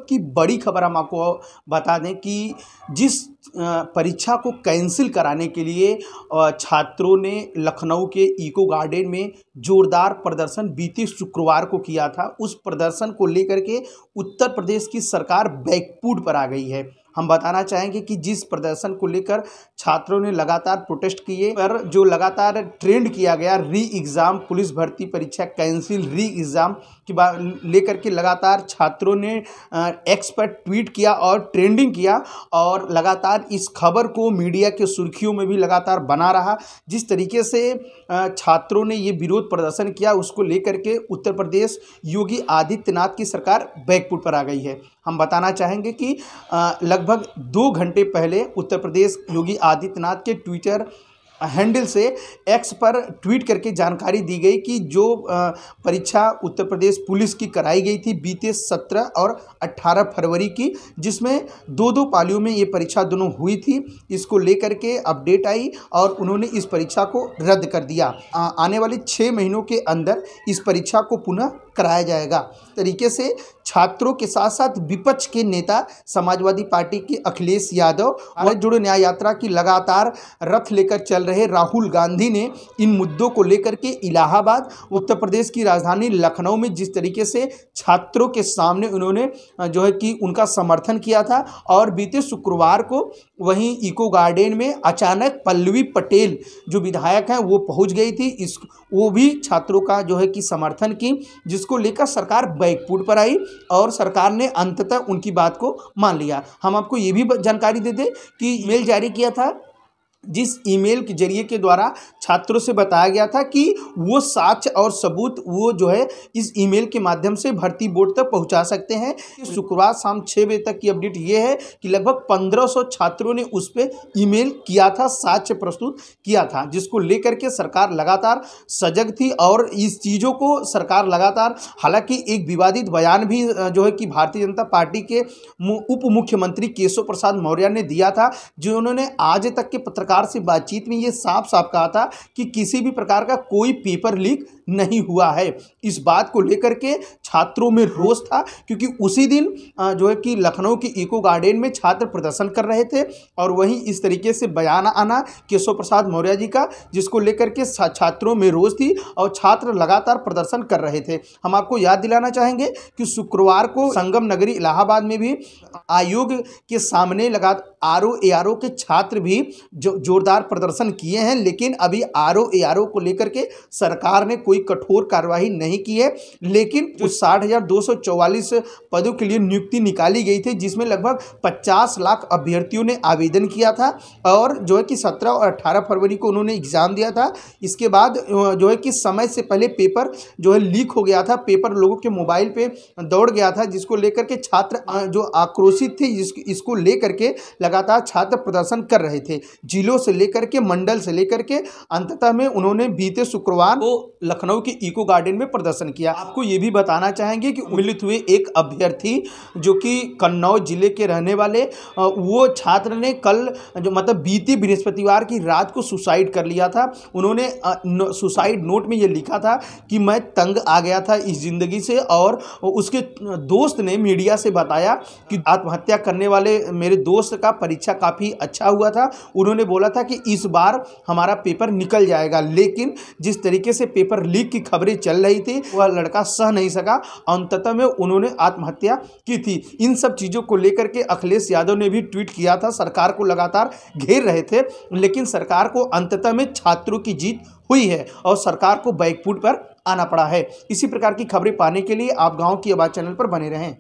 वक्त की बड़ी खबर हम आपको बता दें कि जिस परीक्षा को कैंसिल कराने के लिए छात्रों ने लखनऊ के इको गार्डन में जोरदार प्रदर्शन बीते शुक्रवार को किया था, उस प्रदर्शन को लेकर के उत्तर प्रदेश की सरकार बैकफुट पर आ गई है। हम बताना चाहेंगे कि जिस प्रदर्शन को लेकर छात्रों ने लगातार प्रोटेस्ट किए, पर जो लगातार ट्रेंड किया गया री एग्ज़ाम पुलिस भर्ती परीक्षा कैंसिल री एग्ज़ाम की बात लेकर के लगातार छात्रों ने एक्स पर ट्वीट किया और ट्रेंडिंग किया और लगातार इस खबर को मीडिया के सुर्खियों में भी लगातार बना रहा। जिस तरीके से छात्रों ने ये विरोध प्रदर्शन किया, उसको लेकर के उत्तर प्रदेश योगी आदित्यनाथ की सरकार बैकफुट पर आ गई है। हम बताना चाहेंगे कि लगभग 2 घंटे पहले उत्तर प्रदेश योगी आदित्यनाथ के ट्विटर हैंडल से एक्स पर ट्वीट करके जानकारी दी गई कि जो परीक्षा उत्तर प्रदेश पुलिस की कराई गई थी बीते 17 और 18 फरवरी की, जिसमें 2-2 पालियों में ये परीक्षा दोनों हुई थी, इसको लेकर के अपडेट आई और उन्होंने इस परीक्षा को रद्द कर दिया। आने वाले 6 महीनों के अंदर इस परीक्षा को पुनः कराया जाएगा। तरीके से छात्रों के साथ साथ विपक्ष के नेता समाजवादी पार्टी के अखिलेश यादव और जोड़ो न्याय यात्रा की लगातार रथ लेकर चल रहे राहुल गांधी ने इन मुद्दों को लेकर के इलाहाबाद उत्तर प्रदेश की राजधानी लखनऊ में जिस तरीके से छात्रों के सामने उन्होंने जो है कि उनका समर्थन किया था और बीते शुक्रवार को वहीं इको गार्डन में अचानक पल्लवी पटेल जो विधायक हैं वो पहुंच गई थी, वो भी छात्रों का जो है कि समर्थन की, जिसको लेकर सरकार बैकफुट पर आई और सरकार ने अंततः उनकी बात को मान लिया। हम आपको ये भी जानकारी दे दें कि ईमेल जारी किया था, जिस ईमेल के जरिए के द्वारा छात्रों से बताया गया था कि वो साक्ष्य और सबूत वो जो है इस ईमेल के माध्यम से भर्ती बोर्ड तक पहुंचा सकते हैं। शुक्रवार शाम 6 बजे तक की अपडेट ये है कि लगभग 1500 छात्रों ने उस पर ईमेल किया था, साक्ष्य प्रस्तुत किया था, जिसको लेकर के सरकार लगातार सजग थी और इस चीज़ों को सरकार लगातार, हालांकि एक विवादित बयान भी जो है कि भारतीय जनता पार्टी के उप मुख्यमंत्री केशव प्रसाद मौर्य ने दिया था, जिन्होंने आज तक के पत्रकार से बातचीत में ये साफ साफ कहा था कि किसी भी प्रकार का कोई पेपर लीक नहीं हुआ है। इस बात को लेकर के छात्रों में रोष था, क्योंकि उसी दिन जो है कि लखनऊ के इको गार्डन में छात्र प्रदर्शन कर रहे थे और वहीं इस तरीके से बयान आना केशव प्रसाद मौर्य जी का, जिसको लेकर के छात्रों में रोष थी और छात्र लगातार प्रदर्शन कर रहे थे। हम आपको याद दिलाना चाहेंगे कि शुक्रवार को संगम नगरी इलाहाबाद में भी आयोग के सामने लगातार आरओ के छात्र भी जोरदार प्रदर्शन किए हैं, लेकिन अभी आरओ को लेकर के सरकार ने कोई कठोर कार्रवाई नहीं की है। लेकिन जो 60,244 पदों के लिए नियुक्ति निकाली गई थी, जिसमें लगभग 50 लाख अभ्यर्थियों ने आवेदन किया था और जो है कि 17 और 18 फरवरी को उन्होंने एग्जाम दिया था। इसके बाद जो है कि समय से पहले पेपर जो है लीक हो गया था, पेपर लोगों के मोबाइल पे दौड़ गया था, जिसको लेकर के छात्र जो आक्रोशित थे, इसको लेकर के लगातार छात्र प्रदर्शन कर रहे थे, जिलों से लेकर के मंडल से लेकर के अंततः में उन्होंने बीते शुक्रवार को लखनऊ के इको गार्डन में प्रदर्शन किया। आपको ये भी बताना चाहेंगे कि उम्मीलित हुए एक अभ्यर्थी जो कि कन्नौज जिले के रहने वाले वो छात्र ने कल जो मतलब बीते बृहस्पतिवार की रात को सुसाइड कर लिया था। उन्होंने सुसाइड नोट में ये लिखा था कि मैं तंग आ गया था इस ज़िंदगी से, और उसके दोस्त ने मीडिया से बताया कि आत्महत्या करने वाले मेरे दोस्त का परीक्षा काफ़ी अच्छा हुआ था। उन्होंने बोला था कि इस बार हमारा पेपर निकल जाएगा, लेकिन जिस तरीके से पेपर लीक की खबरें चल रही थी वह लड़का सह नहीं सका, अंततः में उन्होंने आत्महत्या की थी। इन सब चीज़ों को लेकर के अखिलेश यादव ने भी ट्वीट किया था, सरकार को लगातार घेर रहे थे, लेकिन सरकार को अंततः में छात्रों की जीत हुई है और सरकार को बैकफुट पर आना पड़ा है। इसी प्रकार की खबरें पाने के लिए आप गांव की आवाज़ चैनल पर बने रहें।